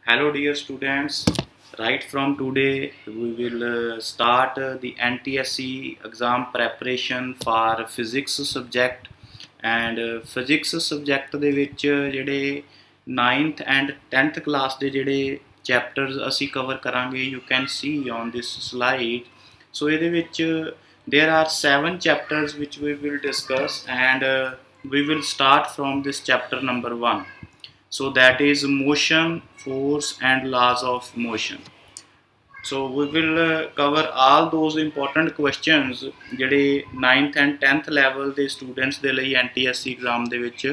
Hello dear students, right from today we will start the NTSC exam preparation for physics subject and physics subject ਦੇ ਵਿੱਚ ਜਿਹੜੇ 9th and 10th class ਦੇ ਜਿਹੜੇ chapters ਅਸੀਂ cover ਕਰਾਂਗੇ you can see on this slide. So ਇਹਦੇ ਵਿੱਚ there are 7 chapters which we will discuss and we will start from this chapter number 1. So that is motion, force and laws of motion. So we will cover all those important questions ਜਿਹੜੇ 9th and 10th level ਦੇ students ਦੇ ਲਈ NTSC exam ਦੇ ਵਿੱਚ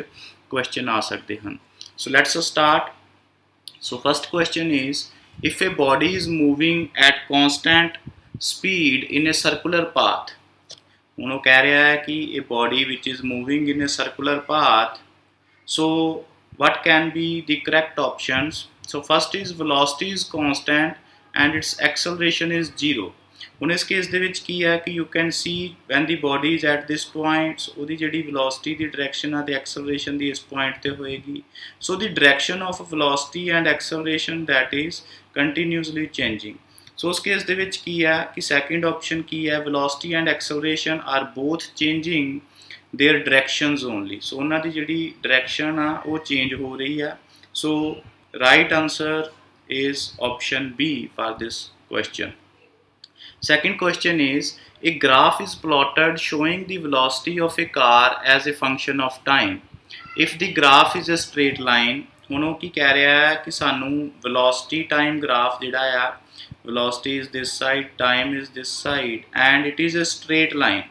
question ਆ ਸਕਦੇ ਹਨ. So let's start. So first question is, if a body is moving at constant speed in a circular path, ਹੁਣ ਉਹ ਕਹਿ ਰਿਹਾ ਹੈ ਕਿ a body which is moving in a circular path, so what can be the correct options? So first is velocity is constant and its acceleration is 0. ਹੁਣ ਇਸ case ਦੇ ਵਿੱਚ ਕੀ ਹੈ ਕਿ you can see when the body is at this point, ਉਹਦੀ ਜਿਹੜੀ velocity ਦੀ direction ਆ ਤੇ acceleration ਦੀ ਇਸ point ਤੇ ਹੋਏਗੀ. So the direction of velocity and acceleration that is continuously changing. So ਉਸ ਕੇਸ ਦੇ ਵਿੱਚ ਕੀ ਹੈ ਕਿ second option ਕੀ ਹੈ, velocity and acceleration are both changing their directions only. So ਉਹਨਾਂ ਦੀ ਜਿਹੜੀ direction ਆ ਉਹ change ਹੋ ਰਹੀ ਆ. So right answer is option B for this question. Second question is, a graph is plotted showing the velocity of a car as a function of time. If the graph is a straight line, ਹੁਣ ਉਹ ਕੀ ਕਹਿ ਰਿਹਾ ਹੈ ਕਿ ਸਾਨੂੰ velocity time graph ਜਿਹੜਾ ਆ, velocity is this side, time is this side and it is a straight line.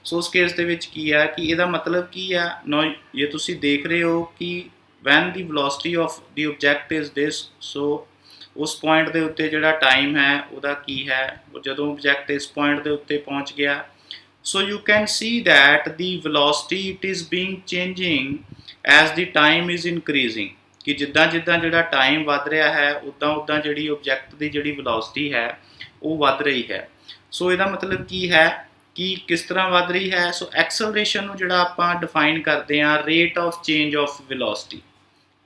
ਸੋ ਉਸ ਕੇਸ ਦੇ ਵਿੱਚ ਕੀ ਹੈ ਕਿ ਇਹਦਾ ਮਤਲਬ ਕੀ ਹੈ, ਨੋ ਇਹ ਤੁਸੀਂ ਦੇਖ ਰਹੇ ਹੋ ਕਿ when the velocity of the object is this, ਸੋ ਉਸ ਪੁਆਇੰਟ ਦੇ ਉੱਤੇ ਜਿਹੜਾ ਟਾਈਮ ਹੈ ਉਹਦਾ ਕੀ ਹੈ, ਜਦੋਂ ਆਬਜੈਕਟ ਇਸ ਪੁਆਇੰਟ ਦੇ ਉੱਤੇ ਪਹੁੰਚ ਗਿਆ, ਸੋ you can see that the velocity it is being changing as the time is increasing, ਕਿ ਜਿੱਦਾਂ ਜਿੱਦਾਂ ਜਿਹੜਾ ਟਾਈਮ ਵੱਧ ਰਿਹਾ ਹੈ ਉੱਦਾਂ ਉੱਦਾਂ ਜਿਹੜੀ ਆਬਜੈਕਟ ਦੀ ਜਿਹੜੀ velocity ਹੈ ਉਹ ਵੱਧ ਰਹੀ ਹੈ. ਸੋ ਇਹਦਾ ਮਤਲਬ ਕੀ ਹੈ ਕਿ ਕਿਸ ਤਰ੍ਹਾਂ ਵੱਧ ਰਹੀ ਹੈ. ਸੋ ਐਕਸਲਰੇਸ਼ਨ ਨੂੰ ਜਿਹੜਾ ਆਪਾਂ ਡਿਫਾਈਨ ਕਰਦੇ ਹਾਂ rate of change of velocity,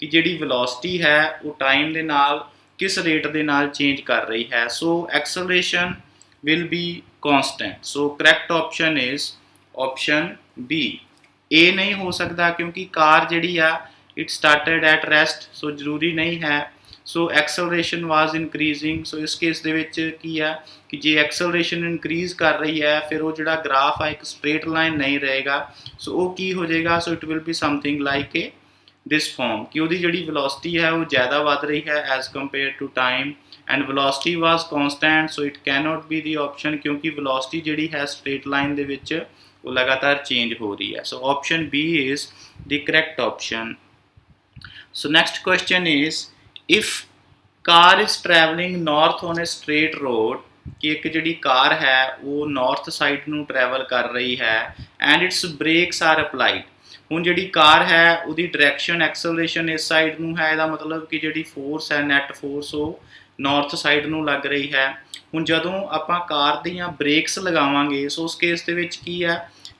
ਕਿ ਜਿਹੜੀ ਵੈਲੋਸਿਟੀ ਹੈ ਉਹ ਟਾਈਮ ਦੇ ਨਾਲ ਕਿਸ ਰੇਟ ਦੇ ਨਾਲ ਚੇਂਜ ਕਰ ਰਹੀ ਹੈ. So acceleration will be constant. So correct option is option B. A ਨਹੀਂ ਹੋ ਸਕਦਾ ਕਿਉਂਕਿ ਕਾਰ ਜਿਹੜੀ ਆ it started at rest, so ਜ਼ਰੂਰੀ ਨਹੀਂ ਹੈ. ਸੋ ਐਕਸਲਰੇਸ਼ਨ ਵਾਜ਼ ਇਨਕਰੀਜ਼ਿੰਗ. ਸੋ ਇਸ ਕੇਸ ਦੇ ਵਿੱਚ ਕੀ ਆ ਕਿ ਜੇ ਐਕਸਲਰੇਸ਼ਨ ਇਨਕਰੀਜ਼ ਕਰ ਰਹੀ ਹੈ ਫਿਰ ਉਹ ਜਿਹੜਾ ਗ੍ਰਾਫ ਆ ਇੱਕ ਸਟ੍ਰੇਟ ਲਾਈਨ ਨਹੀਂ ਰਹੇਗਾ. ਸੋ ਉਹ ਕੀ ਹੋ ਜਾਏਗਾ, so it will be something like a this form, ਕਿ ਉਹਦੀ ਜਿਹੜੀ ਵੈਲੋਸਿਟੀ ਹੈ ਉਹ ਜ਼ਿਆਦਾ ਵੱਧ ਰਹੀ ਹੈ as compare to time and velocity was constant. So it cannot be the option, ਕਿਉਂਕਿ ਵੈਲੋਸਿਟੀ ਜਿਹੜੀ ਹੈ ਸਟ੍ਰੇਟ ਲਾਈਨ ਦੇ ਵਿੱਚ ਉਹ ਲਗਾਤਾਰ ਚੇਂਜ ਹੋ ਰਹੀ ਹੈ. ਸੋ option B is the correct option. So next question is, if car is traveling north on a straight road, ਕਿ ਇੱਕ ਜਿਹੜੀ ਕਾਰ ਹੈ ਉਹ ਨਾਰਥ ਸਾਈਡ ਨੂੰ ਟਰੈਵਲ ਕਰ ਰਹੀ ਹੈ and its brakes are applied. ਹੁਣ ਜਿਹੜੀ ਕਾਰ ਹੈ ਉਹਦੀ ਡਾਇਰੈਕਸ਼ਨ ਐਕਸਲਰੇਸ਼ਨ ਇਸ ਸਾਈਡ ਨੂੰ ਹੈ, ਇਹਦਾ ਮਤਲਬ ਕਿ ਜਿਹੜੀ ਫੋਰਸ ਹੈ ਨੈਟ ਫੋਰਸ ਉਹ ਨਾਰਥ ਸਾਈਡ ਨੂੰ ਲੱਗ ਰਹੀ ਹੈ. ਹੁਣ ਜਦੋਂ ਆਪਾਂ ਕਾਰ ਦੀਆਂ ਬ੍ਰੇਕਸ ਲਗਾਵਾਂਗੇ ਸੋ ਉਸ ਕੇਸ ਦੇ ਵਿੱਚ ਕੀ ਹੈ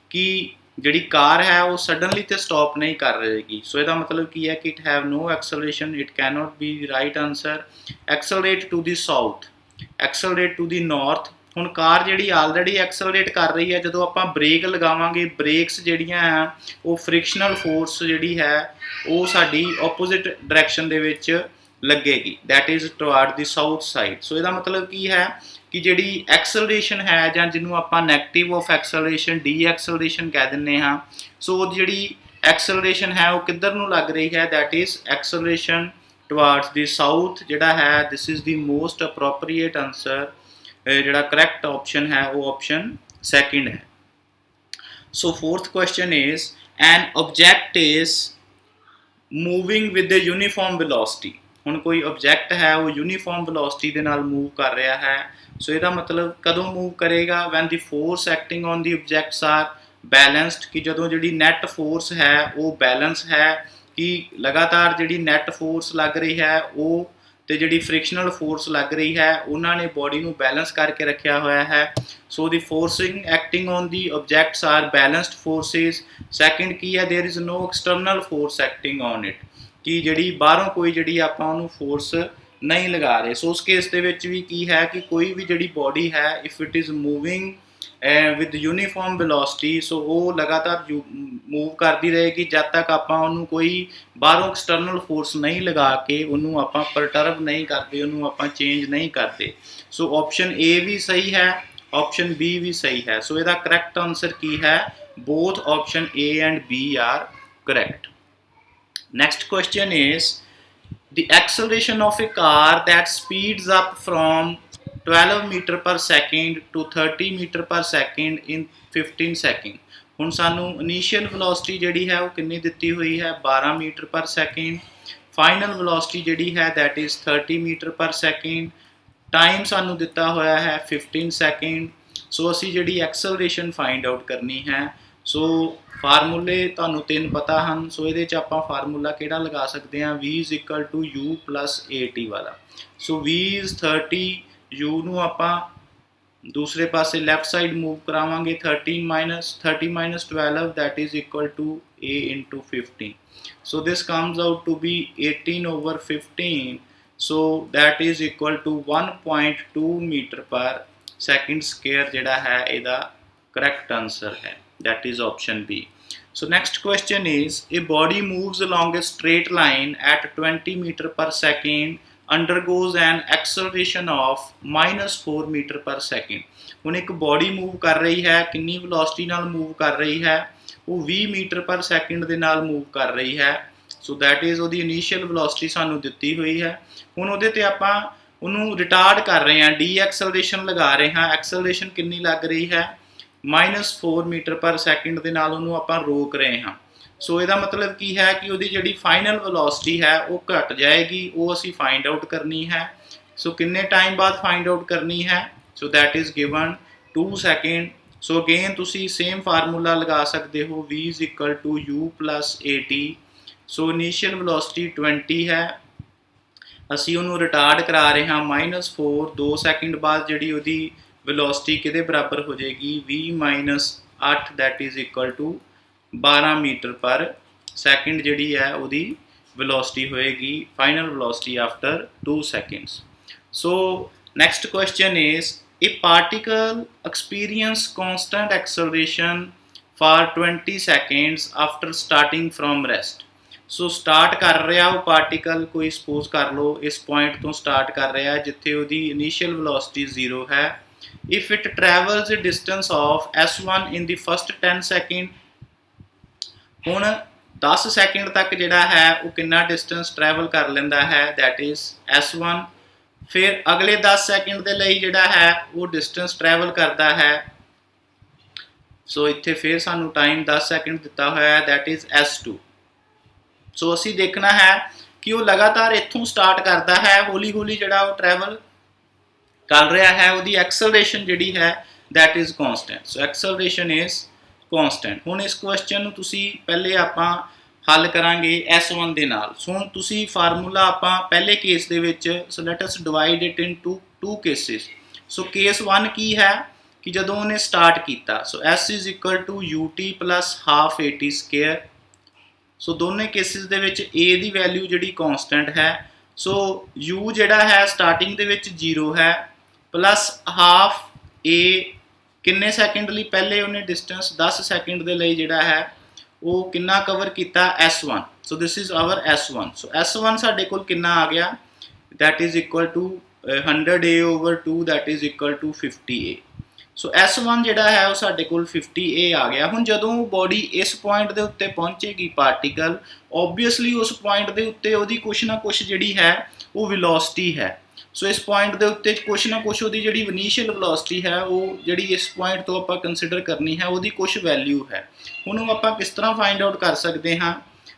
ਕਿ ਜਿਹੜੀ ਕਾਰ ਹੈ ਉਹ ਸਡਨਲੀ ਤੇ ਸਟਾਪ ਨਹੀਂ ਕਰ ਰਹੇਗੀ. ਸੋ ਇਹਦਾ ਮਤਲਬ ਕੀ ਹੈ ਕਿ it have no acceleration, it cannot be the right answer. Accelerate to the south, accelerate to the north. ਹੁਣ ਕਾਰ ਜਿਹੜੀ ਆਲਰੇਡੀ ਐਕਸਲਰੇਟ ਕਰ ਰਹੀ ਹੈ, ਜਦੋਂ ਆਪਾਂ ਬ੍ਰੇਕ ਲਗਾਵਾਂਗੇ ਬ੍ਰੇਕਸ ਜਿਹੜੀਆਂ ਆ ਉਹ ਫ੍ਰਿਕਸ਼ਨਲ ਫੋਰਸ ਜਿਹੜੀ ਹੈ ਉਹ ਸਾਡੀ ਆਪੋਜ਼ਿਟ ਡਾਇਰੈਕਸ਼ਨ ਦੇ ਵਿੱਚ ਲੱਗੇਗੀ, that is ਟੁਆਰਡ the south side. ਸੋ ਇਹਦਾ ਮਤਲਬ ਕੀ ਹੈ ਕਿ ਜਿਹੜੀ ਐਕਸਲਰੇਸ਼ਨ ਹੈ ਜਾਂ ਜਿਹਨੂੰ ਆਪਾਂ negative of acceleration D acceleration ਕਹਿ ਦਿੰਦੇ ਹਾਂ, ਸੋ ਜਿਹੜੀ ਐਕਸਲਰੇਸ਼ਨ ਹੈ ਉਹ ਕਿੱਧਰ ਨੂੰ ਲੱਗ ਰਹੀ ਹੈ, that is acceleration towards the south ਜਿਹੜਾ ਹੈ. This is the most appropriate answer. ਜਿਹੜਾ ਕਰੈਕਟ ਆਪਸ਼ਨ ਹੈ ਉਹ ਆਪਸ਼ਨ ਸੈਕਿੰਡ ਹੈ. So fourth question is, an object is moving with the uniform velocity. ਹੁਣ ਕੋਈ ਆਬਜੈਕਟ ਹੈ ਉਹ ਯੂਨੀਫਾਰਮ ਵੈਲੋਸਿਟੀ ਦੇ ਨਾਲ ਮੂਵ ਕਰ ਰਿਹਾ ਹੈ. ਸੋ ਇਹਦਾ ਮਤਲਬ ਕਦੋਂ ਮੂਵ ਕਰੇਗਾ, when the force acting on the objects are balanced, ਕਿ ਜਦੋਂ ਜਿਹੜੀ ਨੈਟ ਫੋਰਸ ਹੈ ਉਹ ਬੈਲੈਂਸ ਹੈ, ਕਿ ਲਗਾਤਾਰ ਜਿਹੜੀ ਨੈਟ ਫੋਰਸ ਲੱਗ ਰਹੀ ਹੈ ਉਹ ਤੇ ਜਿਹੜੀ ਫ੍ਰਿਕਸ਼ਨਲ ਫੋਰਸ ਲੱਗ ਰਹੀ ਹੈ ਉਹਨਾਂ ਨੇ ਬੋਡੀ ਨੂੰ ਬੈਲੈਂਸ ਕਰਕੇ ਰੱਖਿਆ ਹੋਇਆ ਹੈ. So the forcing acting on the objects are balanced forces. Second ਕੀ ਹੈ, there is no external force acting on it, ਕਿ ਜਿਹੜੀ ਬਾਹਰੋਂ ਕੋਈ ਜਿਹੜੀ ਆਪਾਂ ਉਹਨੂੰ ਫੋਰਸ नहीं लगा रहे। सो उस केस ਦੇ ਵਿੱਚ ਵੀ ਕੀ ਹੈ ਕਿ ਕੋਈ ਵੀ ਜਿਹੜੀ ਬੋਡੀ ਹੈ if it is moving with uniform velocity, so ਉਹ ਲਗਾਤਾਰ ਮੂਵ ਕਰਦੀ ਰਹੇਗੀ ਜਦ ਤੱਕ ਆਪਾਂ ਉਹਨੂੰ ਕੋਈ ਬਾਹਰੋਂ ਐਕਸਟਰਨਲ ਫੋਰਸ ਨਹੀਂ ਲਗਾ ਕੇ ਉਹਨੂੰ ਆਪਾਂ ਪਰਟਰਬ ਨਹੀਂ ਕਰਦੇ, ਉਹਨੂੰ ਆਪਾਂ ਚੇਂਜ ਨਹੀਂ ਕਰਦੇ। ਸੋ ਆਪਸ਼ਨ ਏ ਵੀ ਸਹੀ ਹੈ, ਆਪਸ਼ਨ ਬੀ ਵੀ ਸਹੀ ਹੈ। ਸੋ ਇਹਦਾ ਕਰੈਕਟ ਆਨਸਰ ਕੀ ਹੈ? both option A and B are correct. Next question is the acceleration of a car that speeds up from 12 meter per second to 30 meter per second in 15 second। ਹੁਣ ਸਾਨੂੰ initial velocity ਜਿਹੜੀ ਹੈ ਉਹ ਕਿੰਨੀ ਦਿੱਤੀ ਹੋਈ ਹੈ? 12 metre per second. Final velocity ਜਿਹੜੀ ਹੈ that is 30 metre per second. Time ਸਾਨੂੰ ਦਿੱਤਾ ਹੋਇਆ ਹੈ 15 ਸੈਕਿੰਡ। ਸੋ ਅਸੀਂ ਜਿਹੜੀ ਐਕਸਲਰੇਸ਼ਨ ਫਾਈਂਡ ਆਊਟ ਕਰਨੀ ਹੈ। ਸੋ ਫਾਰਮੂਲੇ ਤੁਹਾਨੂੰ 3 ਪਤਾ ਹਨ। ਸੋ ਇਹਦੇ 'ਚ ਆਪਾਂ ਫਾਰਮੂਲਾ ਕਿਹੜਾ ਲਗਾ ਸਕਦੇ ਹਾਂ? V is equal to U plus AT ਵਾਲਾ। ਸੋ V is 30, U ਨੂੰ ਆਪਾਂ ਦੂਸਰੇ ਪਾਸੇ ਲੈਫਟ ਸਾਈਡ ਮੂਵ ਕਰਾਵਾਂਗੇ। 30 minus 12 that is equal to A into 15। So this comes out to be 18 over 15। So that is equal to 1.2 meter per second square ਜਿਹੜਾ ਹੈ ਇਹਦਾ correct answer ਹੈ। That is option B। So next question is a body moves along a straight line at 20 meter per second undergoes an acceleration of -4 meter per second। ਹੁਣ ਇੱਕ body move ਕਰ ਰਹੀ ਹੈ, ਕਿੰਨੀ ਵੈਲੋਸਿਟੀ ਨਾਲ move ਕਰ ਰਹੀ ਹੈ? ਉਹ 20 ਮੀਟਰ ਪਰ ਸੈਕਿੰਡ ਦੇ ਨਾਲ ਮੂਵ ਕਰ ਰਹੀ ਹੈ। ਸੋ ਦੈਟ ਇਜ਼ ਉਹਦੀ ਇਨੀਸ਼ੀਅਲ ਵੈਲੋਸਿਟੀ ਸਾਨੂੰ ਦਿੱਤੀ ਹੋਈ ਹੈ। ਹੁਣ ਉਹਦੇ ਤੇ ਆਪਾਂ ਉਹਨੂੰ ਰਿਟਾਰਡ ਕਰ ਰਹੇ ਹਾਂ, ਡੀ ਐਕਸਲਰੇਸ਼ਨ ਲਗਾ ਰਹੇ ਹਾਂ। ਐਕਸਲਰੇਸ਼ਨ ਕਿੰਨੀ ਲੱਗ ਰਹੀ ਹੈ? -4 ਮੀਟਰ ਪਰ ਸੈਕਿੰਡ ਦੇ ਨਾਲ ਉਹਨੂੰ ਆਪਾਂ ਰੋਕ ਰਹੇ ਹਾਂ। ਸੋ ਇਹਦਾ ਮਤਲਬ ਕੀ ਹੈ ਕਿ ਉਹਦੀ ਜਿਹੜੀ ਫਾਈਨਲ ਵੈਲੋਸਿਟੀ ਹੈ ਉਹ ਘਟ ਜਾਏਗੀ, ਉਹ ਅਸੀਂ ਫਾਈਂਡ ਆਊਟ ਕਰਨੀ ਹੈ। ਸੋ ਕਿੰਨੇ ਟਾਈਮ ਬਾਅਦ ਫਾਈਂਡ ਆਊਟ ਕਰਨੀ ਹੈ? ਸੋ that is given 2 second. So again ਤੁਸੀਂ ਸੇਮ ਫਾਰਮੂਲਾ ਲਗਾ ਸਕਦੇ ਹੋ, V is equal to U plus AT। So initial velocity 20 ਹੈ, ਅਸੀਂ ਉਹਨੂੰ ਰਿਟਾਰਡ ਕਰਾ ਰਹੇ ਹਾਂ -4। 2 ਸੈਕਿੰਡ ਬਾਅਦ ਜਿਹੜੀ ਉਹਦੀ ਵੈਲੋਸਿਟੀ ਕਿਹਦੇ ਬਰਾਬਰ ਹੋ ਜਾਏਗੀ? 20 - 8 that is equal to 12 metre per second ਜਿਹੜੀ ਹੈ ਉਹਦੀ ਵੈਲੋਸਿਟੀ ਹੋਏਗੀ, final velocity after 2 seconds। So next question is a particle experience constant acceleration for 20 seconds after starting from rest। So start ਕਰ ਰਿਹਾ ਉਹ ਪਾਰਟੀਕਲ, ਕੋਈ ਸਪੋਜ਼ ਕਰ ਲਓ ਇਸ ਪੁਆਇੰਟ ਤੋਂ ਸਟਾਰਟ ਕਰ ਰਿਹਾ ਜਿੱਥੇ ਉਹਦੀ ਇਨੀਸ਼ੀਅਲ ਵੈਲੋਸਿਟੀ 0 ਹੈ। if it travels a distance of s1 in the first 10 second। ਹੁਣ 10 ਸੈਕਿੰਡ ਤੱਕ ਜਿਹੜਾ ਹੈ ਉਹ ਕਿੰਨਾ ਡਿਸਟੈਂਸ ਟਰੈਵਲ ਕਰ ਲੈਂਦਾ ਹੈ? that is s1। ਫਿਰ ਅਗਲੇ 10 ਸੈਕਿੰਡ ਦੇ ਲਈ ਜਿਹੜਾ ਹੈ ਉਹ ਡਿਸਟੈਂਸ ਟਰੈਵਲ ਕਰਦਾ ਹੈ। ਸੋ ਇੱਥੇ ਫਿਰ ਸਾਨੂੰ ਟਾਈਮ 10 ਸੈਕਿੰਡ ਦਿੱਤਾ ਹੋਇਆ ਹੈ, that is s2। ਸੋ ਅਸੀਂ ਦੇਖਣਾ ਹੈ ਕਿ ਉਹ ਲਗਾਤਾਰ ਇੱਥੋਂ ਸਟਾਰਟ ਕਰਦਾ ਹੈ, ਹੌਲੀ ਹੌਲੀ ਜਿਹੜਾ ਉਹ ਟਰੈਵਲ ਕਰ ਰਿਹਾ ਹੈ। ਉਹਦੀ ਐਕਸਲਰੇਸ਼ਨ ਜਿਹੜੀ ਹੈ that is constant। So acceleration is constant। ਹੁਣ ਇਸ ਕੁਐਸਚਨ ਨੂੰ ਤੁਸੀਂ ਪਹਿਲੇ ਆਪਾਂ ਹੱਲ ਕਰਾਂਗੇ S1 ਦੇ ਨਾਲ। ਸੋ ਹੁਣ ਤੁਸੀਂ ਫਾਰਮੂਲਾ ਆਪਾਂ ਪਹਿਲੇ ਕੇਸ ਦੇ ਵਿੱਚ, ਸੋ let us divide it into 2 cases। So case 1 ਕੀ ਹੈ ਕਿ ਜਦੋਂ ਉਹਨੇ ਸਟਾਰਟ ਕੀਤਾ, ਸੋ S is equal to ut plus half at square। ਸੋ ਦੋਨੇ ਕੇਸਿਸ ਦੇ ਵਿੱਚ A ਦੀ ਵੈਲਿਊ ਜਿਹੜੀ ਕੌਂਸਟੈਂਟ ਹੈ। ਸੋ U ਜਿਹੜਾ ਹੈ ਸਟਾਰਟਿੰਗ ਦੇ ਵਿੱਚ 0 ਹੈ, ਪਲੱਸ ਹਾਫ A ਕਿੰਨੇ ਸੈਕਿੰਡ ਲਈ? ਪਹਿਲੇ ਉਹਨੇ ਡਿਸਟੈਂਸ 10 ਸੈਕਿੰਡ ਦੇ ਲਈ ਜਿਹੜਾ ਹੈ ਉਹ ਕਿੰਨਾ ਕਵਰ ਕੀਤਾ? S1। So this is our S1। So S1 ਸਾਡੇ ਕੋਲ ਕਿੰਨਾ ਆ ਗਿਆ? that is equal to 100A over 2 that is equal to 50A। So S1 ਜਿਹੜਾ ਹੈ ਉਹ ਸਾਡੇ ਕੋਲ 50A ਆ ਗਿਆ। ਹੁਣ ਜਦੋਂ ਬੋਡੀ ਇਸ ਪੁਆਇੰਟ ਦੇ ਉੱਤੇ ਪਹੁੰਚੇਗੀ ਪਾਰਟੀਕਲ, ਓਬਵੀਅਸਲੀ ਉਸ ਪੁਆਇੰਟ ਦੇ ਉੱਤੇ ਉਹਦੀ ਕੁਛ ਨਾ ਕੁਛ ਜਿਹੜੀ ਹੈ ਉਹ ਵੈਲੋਸਿਟੀ ਹੈ। ਸੋ ਇਸ ਪੁਆਇੰਟ ਦੇ ਉੱਤੇ ਕੁਛ ਨਾ ਕੁਛ ਉਹਦੀ ਜਿਹੜੀ ਇਨੀਸ਼ੀਅਲ ਵੈਲੋਸਿਟੀ ਹੈ ਉਹ ਜਿਹੜੀ ਇਸ ਪੁਆਇੰਟ ਤੋਂ ਆਪਾਂ ਕੰਸੀਡਰ ਕਰਨੀ ਹੈ, ਉਹਦੀ ਕੁਛ ਵੈਲਿਊ ਹੈ। ਉਹਨੂੰ ਆਪਾਂ ਕਿਸ ਤਰ੍ਹਾਂ ਫਾਈਂਡ ਆਊਟ ਕਰ ਸਕਦੇ ਹਾਂ?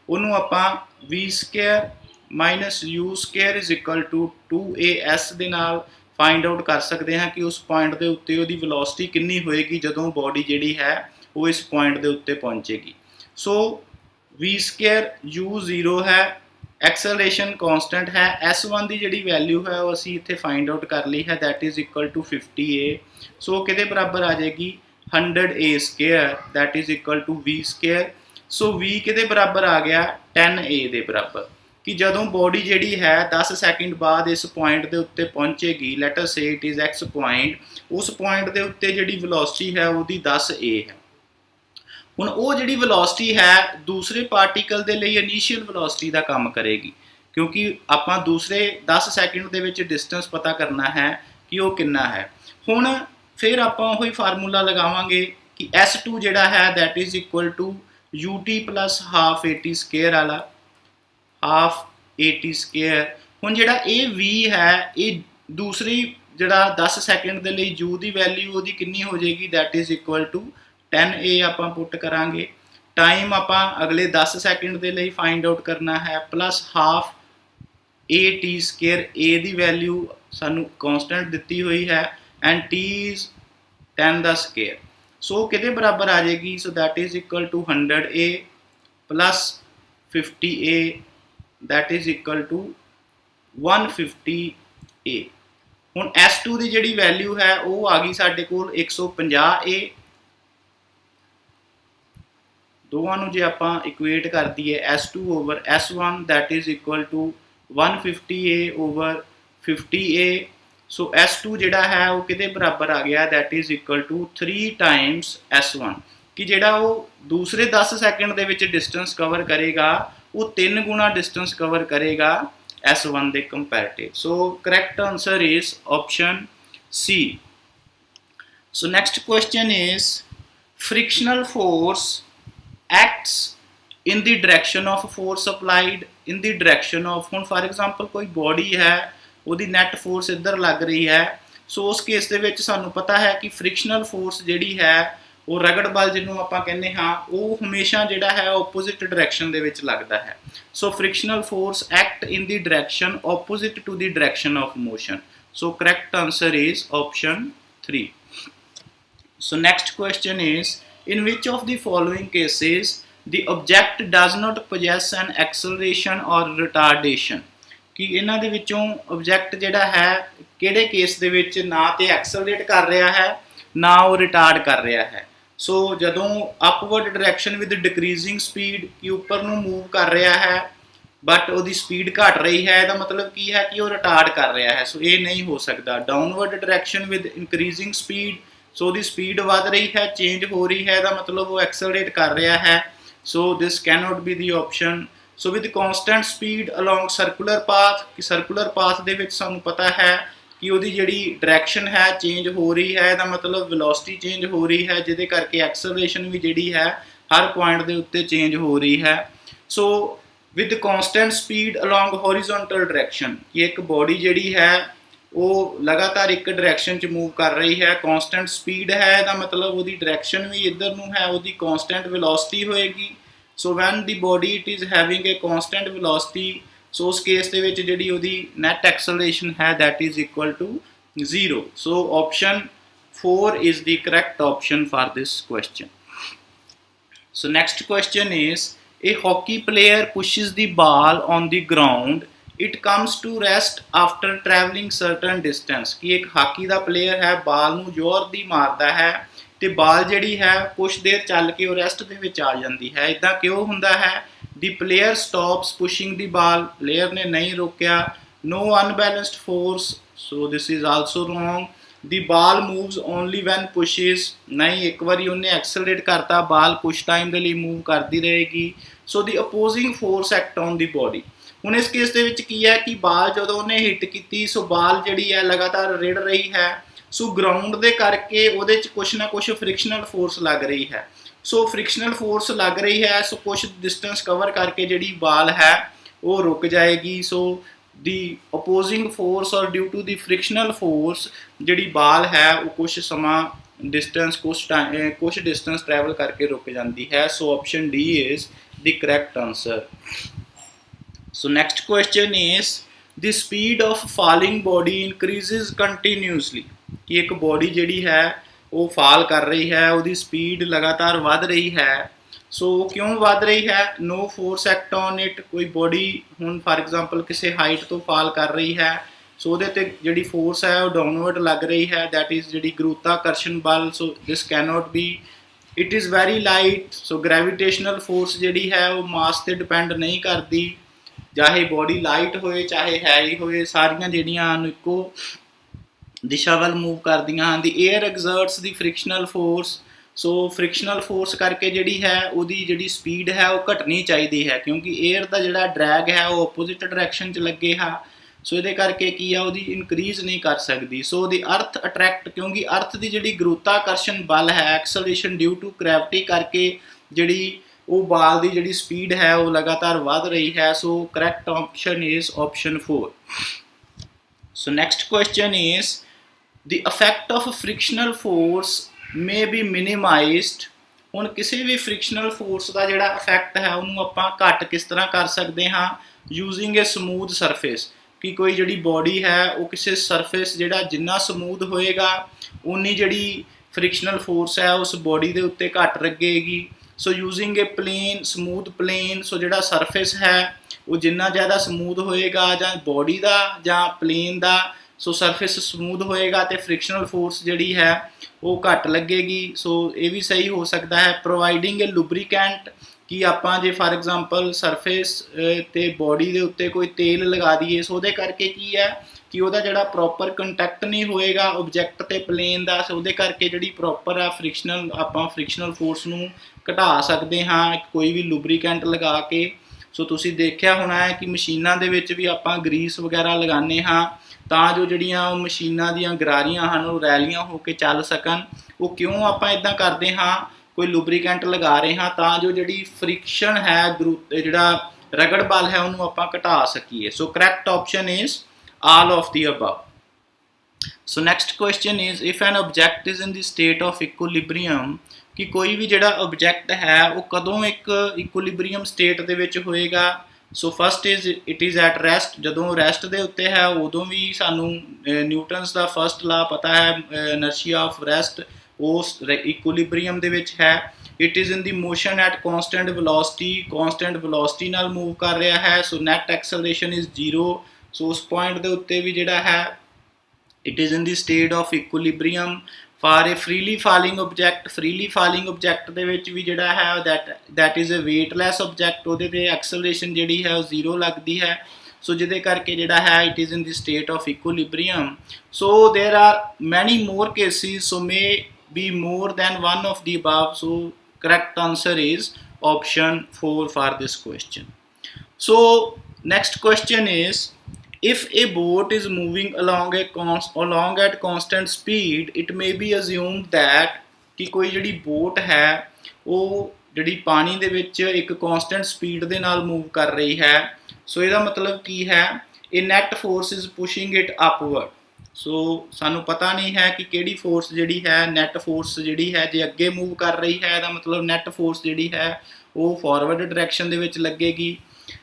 ਉਹਨੂੰ ਆਪਾਂ v² - u² is equal to 2as ਦੇ ਨਾਲ ਫਾਈਂਡ ਆਊਟ ਕਰ ਸਕਦੇ ਹਾਂ ਕਿ ਉਸ ਪੁਆਇੰਟ ਦੇ ਉੱਤੇ ਉਹਦੀ ਵੈਲੋਸਿਟੀ ਕਿੰਨੀ ਹੋਏਗੀ ਜਦੋਂ ਬੋਡੀ ਜਿਹੜੀ ਹੈ ਉਹ ਇਸ ਪੁਆਇੰਟ ਦੇ ਉੱਤੇ ਪਹੁੰਚੇਗੀ। ਸੋ v² u 0 ਹੈ, ਐਕਸਲਰੇਸ਼ਨ ਕੌਂਸਟੈਂਟ ਹੈ। S1 ਦੀ ਜਿਹੜੀ ਵੈਲਿਊ ਹੈ ਉਹ ਅਸੀਂ ਇੱਥੇ ਫਾਈਂਡ ਆਊਟ ਕਰ ਲਈ ਹੈ, that is equal to 50A। ਸੋ ਕਿਹਦੇ ਬਰਾਬਰ ਆ ਜਾਏਗੀ? 100A² that is equal to v²। So v ਕਿਹਦੇ ਬਰਾਬਰ ਆ ਗਿਆ? 10A ਦੇ ਬਰਾਬਰ। कि जदों बॉडी जिहड़ी है 10 सैकेंड बाद इस पॉइंट के उत्ते पहुँचेगी, लेट अस से इट इज़ एक्स पॉइंट, उस पॉइंट के उत्ते जिहड़ी वेलोसिटी है वो 10 ए है। हुण वो जिहड़ी वेलोसिटी है दूसरे पार्टिकल के लिए इनीशियल वेलोसिटी का काम करेगी, क्योंकि आपां दूसरे 10 सैकेंड के विच डिस्टेंस पता करना है कि वो कितना है। हुण फिर आपां वही फार्मूला लगावांगे कि S2 जिहड़ा है that is equal to UT plus half AT square वाला, हाफ AT स्केयर। हुण जिहड़ा ये V है ये दूसरी जिहड़ा 10 सैकेंड के लिए U की वैल्यू वो कितनी हो जाएगी, that is equal to 10A आपां पुट करांगे। टाइम आपां अगले 10 सैकेंड के लिए फाइंड आउट करना है, plus half AT square, A की वैल्यू सानू कॉन्सटेंट दिती हुई है एंड T इज़ 10 का स्केयर। सो किहदे बराबर आ जाएगी, so that is equal to 100A plus 50A that is equal to 150A। हुण S2 की जिहड़ी वैल्यू है वो आ गई साडे कोल 150A। दोवां नूं जे आपां इक्वेट कर दईए S2 over S1 that is equal to 150A over 50A। So S2 जिहड़ा है वो किहदे बराबर आ गया, that is equal to 3 times S1, कि जिहड़ा वो दूसरे 10 सैकेंड दे विच डिस्टेंस कवर करेगा वो 3 गुणा डिस्टेंस कवर करेगा S1 के comparative. So correct answer is option C। So next question is frictional force acts in the direction of force applied in the direction of, हुण फॉर एग्जाम्पल कोई body है उसकी NAT force इधर लग रही है, सो उस केस के विच सानू पता है कि फ्रिक्शनल फोर्स जिहड़ी है वो रगड़ बल जिन्हों आपां कहने हाँ वो हमेशा जिहड़ा है ओपोजिट डायरैक्शन दे विच लगदा है। So frictional force act in the direction opposite to the direction of motion. So correct answer is option 3। So next question is in which of the following cases the object does not possess an acceleration or retardation, कि इन्हां दे विचों object जिहड़ा है किहड़े case दे विच ना ते accelerate कर रहा है ना वो रिटार्ड कर रहा है। सो जदों upward direction with decreasing speed कि ऊपर नूं मूव कर रहा है बट वो स्पीड घट रही है, इसका मतलब की है कि वो रिटार्ड कर रहा है। सो ये नहीं हो सकता। Downward direction with increasing speed, so the speed वध रही है चेंज हो रही है, इसका मतलब वो एक्सलरेट कर रहा है। सो this can not be the option. So with constant speed along circular path, कि सर्कुलर पाथ दे विच सानू पता है कि वो जिहड़ी डायरैक्शन है चेंज हो रही है, इसका मतलब वेलोसिटी चेंज हो रही है जिहदे करके एक्सलरेशन भी जिहड़ी है हर पॉइंट के उत्ते चेंज हो रही है। So with constant speed along horizontal direction, कि एक बॉडी जिहड़ी है वो लगातार एक डायरैक्शन च मूव कर रही है, कॉन्सटेंट स्पीड है, इसका मतलब वो डायरैक्शन भी इधर नूं है, वो कॉन्सटेंट वेलोसिटी होएगी। So when the body it is having a constant velocity, so उस केस दे विच जिहड़ी उहदी नैट एक्सलरेशन है that is equal to 0। So option 4 is the correct option for this question. So next question is a hockey player pushes the ball on the ground, it comes to rest after travelling certain distance, कि एक hockey का player है बाल नूं जोर दी मारदा है तो बाल जिहड़ी है कुछ देर चल के रेस्ट दे विच आ जाती है। इदां क्यों हुंदा है? The player stops pushing the ball, player ने नहीं रोकया। No unbalanced force, so this is also wrong. The ball moves only when pushes, नहीं एक बार उन्हें एक्सलरेट करता बाल कुछ टाइम के लिए मूव करती रहेगी। So the opposing force act on the body, हुण इस केस दे विच की है कि बाल जो उन्हें हिट की, सो बाल जिहड़ी है लगातार रिड़ रही है, सो ग्राउंड दे करके उहदे च कुछ ना कुछ फ्रिक्शनल फोर्स लग रही है। सो फ्रिक्शनल फोर्स लग रही है, सो कुछ डिस्टेंस कवर करके जिहड़ी बाल है वो रुक जाएगी। सो दी अपोजिंग फोर्स और due to the frictional force जिहड़ी बाल है वो कुछ समा डिस्टेंस कुछ डिस्टेंस ट्रैवल करके रुक जाती है। So option D is the correct answer. So next question is the speed of falling body increases continuously, कि एक बॉडी जिहड़ी है वो फॉल कर रही है, उसकी स्पीड लगातार वध रही है। सो क्यों वध रही है? No force act on it, कोई बॉडी हुण फॉर एग्जाम्पल किसी हाइट तो फॉल कर रही है, सो उहदे ते जिहड़ी फोर्स है वो डाउनवर्ड लग रही है, दैट इज़ जिहड़ी गुरुत्वाकर्षण बल। So this can not be. It is very light, so gravitational force जिहड़ी है वो मास ते डिपेंड नहीं करती। ਚਾਹੇ ਬੋਡੀ ਲਾਈਟ ਹੋਏ ਚਾਹੇ ਹੈਵੀ ਹੋਏ, ਸਾਰੀਆਂ ਜਿਹੜੀਆਂ ਨੂੰ ਇੱਕੋ ਦਿਸ਼ਾ ਵੱਲ ਮੂਵ ਕਰਦੀਆਂ ਹਨ। ਦੀ ਏਅਰ ਐਗਜ਼ਰਟਸ ਦੀ ਫ੍ਰਿਕਸ਼ਨਲ ਫੋਰਸ, ਸੋ ਫ੍ਰਿਕਸ਼ਨਲ ਫੋਰਸ ਕਰਕੇ ਜਿਹੜੀ ਹੈ ਉਹਦੀ ਜਿਹੜੀ ਸਪੀਡ ਹੈ ਉਹ ਘਟਣੀ ਚਾਹੀਦੀ ਹੈ, ਕਿਉਂਕਿ ਏਅਰ ਦਾ ਜਿਹੜਾ ਡਰੈਗ ਹੈ ਉਹ ਆਪੋਜ਼ਿਟ ਡਾਇਰੈਕਸ਼ਨ 'ਚ ਲੱਗੇਗਾ। ਸੋ ਇਹਦੇ ਕਰਕੇ ਕੀ ਆ, ਉਹਦੀ ਇਨਕਰੀਜ਼ ਨਹੀਂ ਕਰ ਸਕਦੀ। ਸੋ ਦੀ ਅਰਥ ਅਟਰੈਕਟ, ਕਿਉਂਕਿ ਅਰਥ ਦੀ ਜਿਹੜੀ ਗੁਰੂਤਾਕਰਸ਼ਣ ਬਲ ਹੈ, ਐਕਸਲਰੇਸ਼ਨ ਡਿਊ ਟੂ ਗ੍ਰੈਵਿਟੀ ਕਰਕੇ ਜਿਹੜੀ ਉਹ ਬਾਲ ਦੀ ਜਿਹੜੀ ਸਪੀਡ ਹੈ ਉਹ ਲਗਾਤਾਰ ਵੱਧ ਰਹੀ ਹੈ। So correct option is option 4। So next question is the effect of frictional force may be minimized। ਹੁਣ ਕਿਸੇ ਵੀ ਫ੍ਰਿਕਸ਼ਨਲ ਫੋਰਸ ਦਾ ਜਿਹੜਾ ਇਫੈਕਟ ਹੈ ਉਹਨੂੰ ਆਪਾਂ ਘੱਟ ਕਿਸ ਤਰ੍ਹਾਂ ਕਰ ਸਕਦੇ ਹਾਂ, ਯੂਜ਼ਿੰਗ ਏ ਸਮੂਥ ਸਰਫੇਸ। ਕਿ ਕੋਈ ਜਿਹੜੀ ਬੋਡੀ ਹੈ ਉਹ ਕਿਸੇ ਸਰਫੇਸ ਜਿਹੜਾ ਜਿੰਨਾ ਸਮੂਥ ਹੋਏਗਾ ਉਨੀ ਜਿਹੜੀ ਫ੍ਰਿਕਸ਼ਨਲ ਫੋਰਸ ਹੈ ਉਸ ਬੋਡੀ ਦੇ ਉੱਤੇ ਘੱਟ ਲੱਗੇਗੀ। ਸੋ ਯੂਜ਼ਿੰਗ ਏ ਪਲੇਨ ਸਮੂਥ ਪਲੇਨ, ਸੋ ਜਿਹੜਾ ਸਰਫੇਸ ਹੈ ਉਹ ਜਿੰਨਾ ਜ਼ਿਆਦਾ ਸਮੂਥ ਹੋਏਗਾ ਜਾਂ ਬੋਡੀ ਦਾ ਜਾਂ ਪਲੇਨ ਦਾ, ਸੋ ਸਰਫੇਸ ਸਮੂਥ ਹੋਏਗਾ ਅਤੇ ਫ੍ਰਿਕਸ਼ਨਲ ਫੋਰਸ ਜਿਹੜੀ ਹੈ ਉਹ ਘੱਟ ਲੱਗੇਗੀ। ਸੋ ਇਹ ਵੀ ਸਹੀ ਹੋ ਸਕਦਾ ਹੈ। ਪ੍ਰੋਵਾਈਡਿੰਗ ਏ ਲੁਬਰੀਕੈਂਟ, ਕਿ ਆਪਾਂ ਜੇ ਫਾਰ ਐਗਜ਼ਾਮਪਲ ਸਰਫੇਸ ਤੇ ਬੋਡੀ ਦੇ ਉੱਤੇ ਕੋਈ ਤੇਲ ਲਗਾ ਦਈਏ, ਸੋ ਉਹਦੇ ਕਰਕੇ ਕੀ ਹੈ ਕਿ ਉਹਦਾ ਜਿਹੜਾ ਪ੍ਰੋਪਰ ਕੰਟੈਕਟ ਨਹੀਂ ਹੋਏਗਾ ਓਬਜੈਕਟ ਤੇ ਪਲੇਨ ਦਾ, ਸੋ ਉਹਦੇ ਕਰਕੇ ਜਿਹੜੀ ਪ੍ਰੋਪਰ ਆ ਫ੍ਰਿਕਸ਼ਨਲ ਆਪਾਂ ਫ੍ਰਿਕਸ਼ਨਲ ਫੋਰਸ ਨੂੰ ਘਟਾ ਸਕਦੇ ਹਾਂ ਕੋਈ ਵੀ ਲੁਬਰੀਕੈਂਟ ਲਗਾ ਕੇ। ਸੋ ਤੁਸੀਂ ਦੇਖਿਆ ਹੋਣਾ ਹੈ ਕਿ ਮਸ਼ੀਨਾਂ ਦੇ ਵਿੱਚ ਵੀ ਆਪਾਂ ਗਰੀਸ ਵਗੈਰਾ ਲਗਾਉਂਦੇ ਹਾਂ ਤਾਂ ਜੋ ਜਿਹੜੀਆਂ ਉਹ ਮਸ਼ੀਨਾਂ ਦੀਆਂ ਗਰਾਰੀਆਂ ਹਨ ਉਹ ਰੈਲੀਆਂ ਹੋ ਕੇ ਚੱਲ ਸਕਣ। ਉਹ ਕਿਉਂ ਆਪਾਂ ਇੱਦਾਂ ਕਰਦੇ ਹਾਂ, ਕੋਈ ਲੁਬਰੀਕੈਂਟ ਲਗਾ ਰਹੇ ਹਾਂ ਤਾਂ ਜੋ ਜਿਹੜੀ ਫ੍ਰਿਕਸ਼ਨ ਹੈ ਜਿਹੜਾ ਰਗੜ ਬਲ ਹੈ ਉਹਨੂੰ ਆਪਾਂ ਘਟਾ ਸਕੀਏ। So correct option is all of the above. So next question is if an object is in the state of equilibrium, ਕਿ ਕੋਈ ਵੀ ਜਿਹੜਾ ਆਬਜੈਕਟ ਹੈ ਉਹ ਕਦੋਂ ਇੱਕ ਇਕੁਇਲਿਬਰੀਅਮ ਸਟੇਟ ਦੇ ਵਿੱਚ ਹੋਏਗਾ। So first is it is at rest, ਜਦੋਂ ਰੈਸਟ ਦੇ ਉੱਤੇ ਹੈ ਉਦੋਂ ਵੀ ਸਾਨੂੰ ਨਿਊਟਨਸ ਦਾ ਫਸਟ ਲਾ ਪਤਾ ਹੈ, ਇਨਰਸ਼ੀਆ ਆਫ ਰੈਸਟ ਉਸ ਇਕੁਇਲਿਬਰੀਅਮ ਦੇ ਵਿੱਚ ਹੈ। It is in the motion at constant velocity, constant velocity ਨਾਲ ਮੂਵ ਕਰ ਰਿਹਾ ਹੈ। So net acceleration is 0। So ਉਸ ਪੁਆਇੰਟ ਦੇ ਉੱਤੇ ਵੀ ਜਿਹੜਾ ਹੈ it is in the state of equilibrium. For a freely falling object, freely falling object ਦੇ ਵਿੱਚ ਵੀ ਜਿਹੜਾ ਹੈ that is a weightless object, ਉਹਦੇ ਤੇ ਐਕਸਲਰੇਸ਼ਨ ਜਿਹੜੀ ਹੈ ਉਹ 0 ਲੱਗਦੀ ਹੈ। ਸੋ ਜਿਹਦੇ ਕਰਕੇ ਜਿਹੜਾ ਹੈ it is in the state of equilibrium. So there are many more cases, so may be more than one of the above. So correct answer is option 4 for this question. So next question is if a boat is moving along at constant speed, it may be assumed that ਕਿ ਕੋਈ ਜਿਹੜੀ boat ਹੈ ਉਹ ਜਿਹੜੀ ਪਾਣੀ ਦੇ ਵਿੱਚ ਇੱਕ ਕੌਂਸਟੈਂਟ ਸਪੀਡ ਦੇ ਨਾਲ ਮੂਵ ਕਰ ਰਹੀ ਹੈ। ਸੋ ਇਹਦਾ ਮਤਲਬ ਕੀ ਹੈ, ਇਹ net force is pushing it upward. So ਸਾਨੂੰ ਪਤਾ ਨਹੀਂ ਹੈ ਕਿ ਕਿਹੜੀ ਫੋਰਸ ਜਿਹੜੀ ਹੈ, ਨੈਟ ਫੋਰਸ ਜਿਹੜੀ ਹੈ ਜੇ ਅੱਗੇ ਮੂਵ ਕਰ ਰਹੀ ਹੈ ਇਹਦਾ ਮਤਲਬ ਨੈਟ ਫੋਰਸ ਜਿਹੜੀ ਹੈ ਉਹ ਫਾਰਵਰਡ ਡਾਇਰੈਕਸ਼ਨ ਦੇ ਵਿੱਚ ਲੱਗੇਗੀ।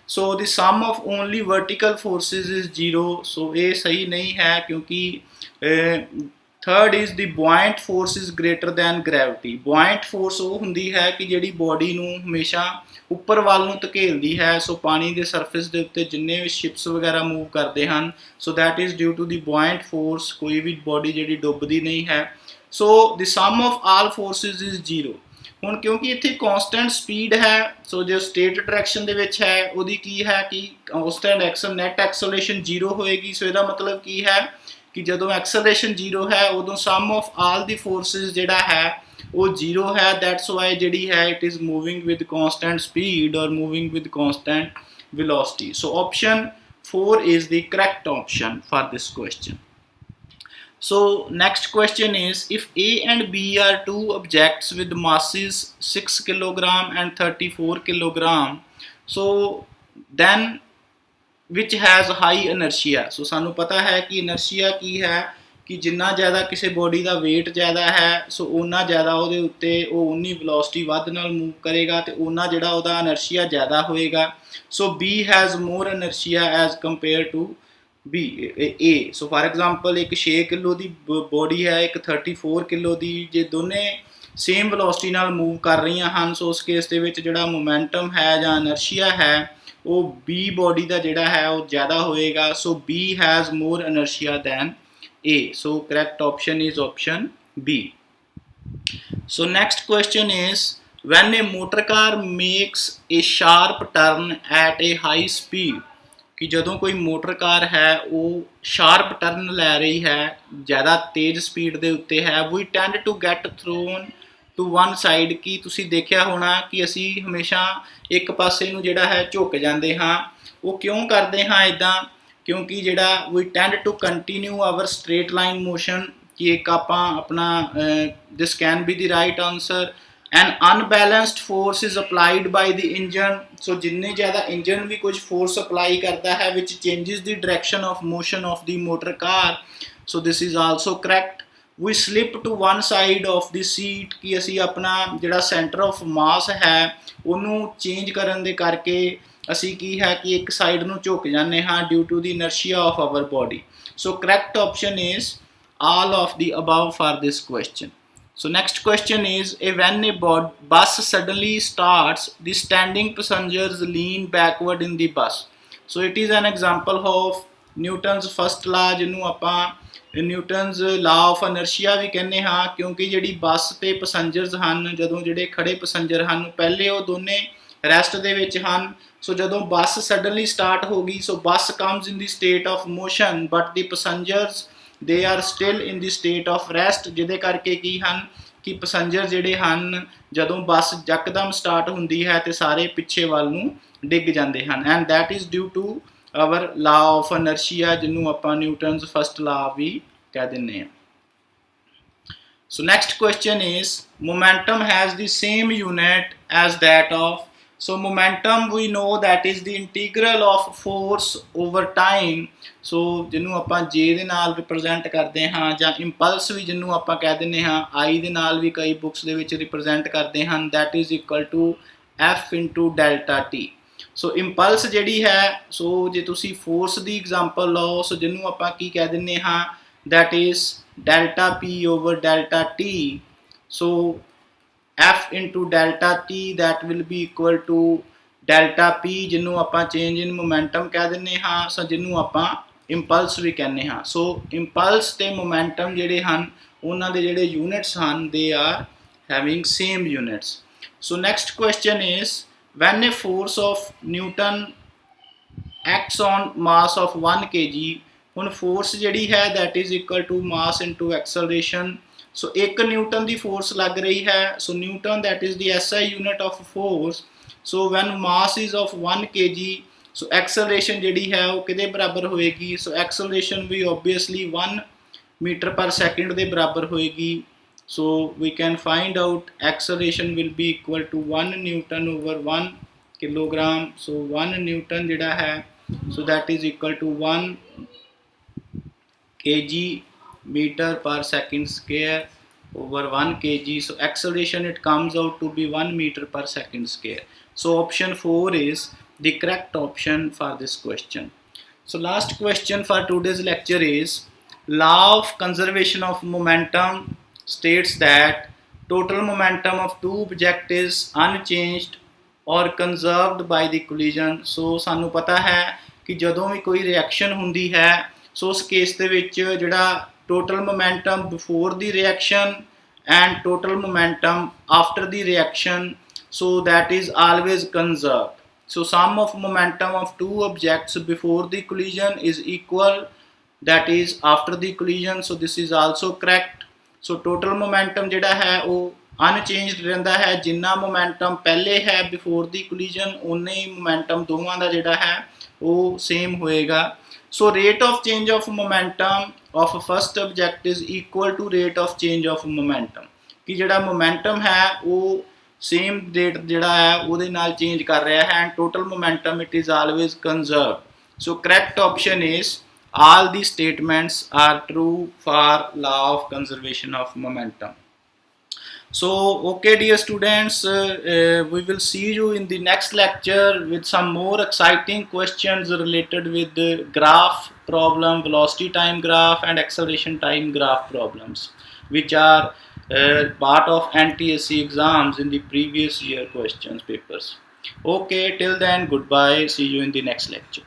So the sum of only vertical forces is 0। So ਇਹ ਸਹੀ ਨਹੀਂ ਹੈ ਕਿਉਂਕਿ third is the buoyant force is greater than gravity. Buoyant force ਉਹ ਹੁੰਦੀ ਹੈ ਕਿ ਜਿਹੜੀ ਬੋਡੀ ਨੂੰ ਹਮੇਸ਼ਾ ਉੱਪਰ ਵੱਲ ਨੂੰ ਧਕੇਲਦੀ ਹੈ। ਸੋ ਪਾਣੀ ਦੇ ਸਰਫੇਸ ਦੇ ਉੱਤੇ ਜਿੰਨੇ ਵੀ ਸ਼ਿਪਸ ਵਗੈਰਾ ਮੂਵ ਕਰਦੇ ਹਨ, so that is due to the buoyant force, ਕੋਈ ਵੀ ਬੋਡੀ ਜਿਹੜੀ ਡੁੱਬਦੀ ਨਹੀਂ ਹੈ। So the sum of all forces is 0। ਹੁਣ ਕਿਉਂਕਿ ਇੱਥੇ ਕੌਂਸਟੈਂਟ ਸਪੀਡ ਹੈ, ਸੋ ਜੋ ਸਟੇਟ ਡਾਇਰੈਕਸ਼ਨ ਦੇ ਵਿੱਚ ਹੈ ਉਹਦੀ ਕੀ ਹੈ ਕਿ ਕੌਂਸਟੈਂਟ ਨੈਟ ਐਕਸਲਰੇਸ਼ਨ 0 ਹੋਏਗੀ। ਸੋ ਇਹਦਾ ਮਤਲਬ ਕੀ ਹੈ ਕਿ ਜਦੋਂ ਐਕਸਲਰੇਸ਼ਨ 0 ਹੈ ਉਦੋਂ ਸਮ ਆਫ ਆਲ ਦੀ ਫੋਰਸਿਸ ਜਿਹੜਾ ਹੈ ਉਹ 0 ਹੈ। ਦੈਟਸ ਵਾਈ ਜਿਹੜੀ ਹੈ it is moving with constant speed or moving with constant velocity. So option 4 is the correct option for this question. So next question is if A and B are two objects with masses 6 kilogram and 34 kilogram, so then which has high inertia? So ਸਾਨੂੰ ਪਤਾ ਹੈ ਕਿ inertia ਕੀ ਹੈ ਕਿ ਜਿੰਨਾ ਜ਼ਿਆਦਾ ਕਿਸੇ body ਦਾ weight ਜ਼ਿਆਦਾ ਹੈ ਸੋ ਓਨਾ ਜ਼ਿਆਦਾ ਉਹਦੇ ਉੱਤੇ ਉਹ ਉਨੀ ਵੈਲੋਸਿਟੀ ਵੱਧ ਨਾਲ ਮੂਵ ਕਰੇਗਾ ਤੇ ਓਨਾ ਜਿਹੜਾ ਉਹਦਾ inertia ਜ਼ਿਆਦਾ ਹੋਏਗਾ। ਸੋ B has more inertia as compared to B A। So far example ਇੱਕ 6 ਕਿਲੋ ਦੀ ਬੋਡੀ ਹੈ, ਇੱਕ 34 ਕਿਲੋ ਦੀ, ਜੇ ਦੋਨੇ ਸੇਮ ਵੈਲੋਸਿਟੀ ਨਾਲ ਮੂਵ ਕਰ ਰਹੀਆਂ ਹਨ ਸੋ ਉਸ ਕੇਸ ਦੇ ਵਿੱਚ ਜਿਹੜਾ ਮੋਮੈਂਟਮ ਹੈ ਜਾਂ inertia ਹੈ ਉਹ B ਬੋਡੀ ਦਾ ਜਿਹੜਾ ਹੈ ਉਹ ਜ਼ਿਆਦਾ ਹੋਏਗਾ। ਸੋ B has more inertia than A. So correct option is option B. So next question is when a motor car makes a sharp turn at a high speed, ਕਿ ਜਦੋਂ ਕੋਈ ਮੋਟਰ ਕਾਰ ਹੈ ਉਹ ਸ਼ਾਰਪ ਟਰਨ ਲੈ ਰਹੀ ਹੈ, ਜ਼ਿਆਦਾ ਤੇਜ਼ ਸਪੀਡ ਦੇ ਉੱਤੇ ਹੈ, we tend to get thrown to one side, ਕਿ ਤੁਸੀਂ ਦੇਖਿਆ ਹੋਣਾ ਕਿ ਅਸੀਂ ਹਮੇਸ਼ਾ ਇੱਕ ਪਾਸੇ ਨੂੰ ਜਿਹੜਾ ਹੈ ਝੁਕ ਜਾਂਦੇ ਹਾਂ। ਉਹ ਕਿਉਂ ਕਰਦੇ ਹਾਂ ਇੱਦਾਂ? ਕਿਉਂਕਿ ਜਿਹੜਾ we tend to continue our straight line motion, ਕਿ ਇੱਕ ਆਪਾਂ ਆਪਣਾ this can be the right answer. An unbalanced force is applied by the engine, so ਜਿੰਨੇ ਜ਼ਿਆਦਾ ਇੰਜਨ ਵੀ ਕੁਝ ਫੋਰਸ ਅਪਲਾਈ ਕਰਦਾ ਹੈ which changes the direction of motion of the motor car, so this is also correct. We slip to one side of the seat, ਕਿ ਅਸੀਂ ਆਪਣਾ ਜਿਹੜਾ ਸੈਂਟਰ ਆਫ ਮਾਸ ਹੈ ਉਹਨੂੰ ਚੇਂਜ ਕਰਨ ਦੇ ਕਰਕੇ ਅਸੀਂ ਕੀ ਹੈ ਕਿ ਇੱਕ ਸਾਈਡ ਨੂੰ ਝੁਕ ਜਾਂਦੇ ਹਾਂ due to the inertia of our body. So correct option is all of the above for this question. So next question is, when a bus suddenly starts, the standing passengers lean backward in the bus. So it is an example of Newton's first law, ਜਿਹਨੂੰ ਆਪਾਂ Newton's ਲਾ of ਇਨਰਸ਼ੀਆ ਵੀ ਕਹਿੰਦੇ ਹਾਂ, ਕਿਉਂਕਿ ਜਿਹੜੀ ਬੱਸ ਤੇ passengers ਹਨ, ਜਦੋਂ ਜਿਹੜੇ ਖੜੇ ਪੈਸੰਜਰ ਹਨ ਪਹਿਲੇ ਉਹ ਦੋਨੇ ਰੈਸਟ ਦੇ ਵਿੱਚ ਹਨ। ਸੋ ਜਦੋਂ ਬੱਸ ਸਡਨਲੀ ਸਟਾਰਟ ਹੋ ਗਈ, so bus comes in the state of motion but the passengers they are still in the state of rest, ਜਿਹਦੇ ਕਰਕੇ ਕੀ ਹਨ ਕਿ ਪੈਸੰਜਰ ਜਿਹੜੇ ਹਨ ਜਦੋਂ ਬੱਸ ਯਕਦਮ ਸਟਾਰਟ ਹੁੰਦੀ ਹੈ ਤੇ ਸਾਰੇ ਪਿੱਛੇ ਵੱਲ ਨੂੰ ਡਿੱਗ ਜਾਂਦੇ ਹਨ। And that is due to our law of inertia, ਜਿਹਨੂੰ ਆਪਾਂ ਨਿਊਟਨਸ ਫਸਟ ਲਾ ਵੀ ਕਹਿ ਦਿੰਦੇ ਹਾਂ। So next question is, momentum has the same unit as that of. So momentum we know that is the integral of force over time, so ਜਿਹਨੂੰ ਆਪਾਂ J ਦੇ ਨਾਲ ਰਿਪਰੈਜ਼ੈਂਟ ਕਰਦੇ ਹਾਂ, ਜਾਂ ਇੰਪਲਸ ਵੀ ਜਿਹਨੂੰ ਆਪਾਂ ਕਹਿ ਦਿੰਦੇ ਹਾਂ I ਦੇ ਨਾਲ ਵੀ ਕਈ ਬੁੱਕਸ ਦੇ ਵਿੱਚ ਰਿਪਰੈਜ਼ੈਂਟ ਕਰਦੇ ਹਨ, that is equal to F into delta T। So impulse ਜਿਹੜੀ ਹੈ, ਸੋ ਜੇ ਤੁਸੀਂ ਫੋਰਸ ਦੀ ਐਗਜ਼ਾਮਪਲ ਲਓ, ਸੋ ਜਿਹਨੂੰ ਆਪਾਂ ਕੀ ਕਹਿ ਦਿੰਦੇ ਹਾਂ, that is delta P over delta T। so F into delta T that will be equal to delta P, ਜਿਹਨੂੰ ਆਪਾਂ ਚੇਂਜ ਇਨ ਮੋਮੈਂਟਮ ਕਹਿ ਦਿੰਦੇ ਹਾਂ, ਸੋ ਜਿਹਨੂੰ ਆਪਾਂ ਇੰਪਲਸ ਵੀ ਕਹਿੰਦੇ ਹਾਂ। ਸੋ ਇੰਪਲਸ ਤੇ ਮੋਮੈਂਟਮ ਜਿਹੜੇ ਹਨ ਉਹਨਾਂ ਦੇ ਜਿਹੜੇ ਯੂਨਿਟਸ ਹਨ they are having same units. So next question is, when a force of Newton acts on mass of 1 kg, ਹੁਣ ਫੋਰਸ ਜਿਹੜੀ ਹੈ that is equal to mass into acceleration। So 1 Newton the force ਲੱਗ ਰਹੀ ਹੈ, ਸੋ Newton that is the SI unit of force। so when mass is of 1 kg, so acceleration ਜਿਹੜੀ ਹੈ ਉਹ ਕਿਹਦੇ ਬਰਾਬਰ ਹੋਏਗੀ? ਸੋ ਐਕਸਲਰੇਸ਼ਨ ਵੀ obviously 1 ਮੀਟਰ ਪਰ ਸੈਕਿੰਡ ਦੇ ਬਰਾਬਰ ਹੋਏਗੀ। so we can find out acceleration will be equal to 1 Newton over 1 kilogram। so 1 Newton ਜਿਹੜਾ ਹੈ, so that is equal to 1 kg meter per second square over 1 kg। so acceleration it comes out to be 1 meter per second square। so option 4 is the correct option for this question। so last question for today's lecture is, law of conservation of momentum states that total momentum of two objects is unchanged or conserved by the collision। so ਸਾਨੂੰ ਪਤਾ ਹੈ ਕਿ ਜਦੋਂ ਵੀ ਕੋਈ reaction ਹੁੰਦੀ ਹੈ, ਸੋ ਉਸ case ਦੇ ਵਿੱਚ ਜਿਹੜਾ total momentum before the reaction and total momentum after the reaction, so that is always conserved। so sum of momentum of two objects before the collision is equal, that is after the collision। so this is also correct। so total momentum ਜਿਹੜਾ ਹੈ ਉਹ unchanged ਰਹਿੰਦਾ ਹੈ, ਜਿੰਨਾ momentum ਪਹਿਲੇ ਹੈ before the collision ਉਨੇ ਹੀ momentum ਦੋਵਾਂ ਦਾ ਜਿਹੜਾ ਹੈ ਉਹ same ਹੋਏਗਾ। so rate of change of momentum of first object is equal to rate of change of momentum, ਕਿ ਜਿਹੜਾ momentum ਹੈ ਉਹ same rate ਜਿਹੜਾ ਹੈ ਉਹਦੇ ਨਾਲ change ਕਰ ਰਿਹਾ ਹੈ, and total momentum it is always conserved। so correct option is all the statements are true for law of conservation of momentum। so okay dear students, we will see you in the next lecture with some more exciting questions related with the graph problem, velocity time graph and acceleration time graph problems, which are part of NTSC exams in the previous year questions papers। okay, till then, goodbye, see you in the next lecture।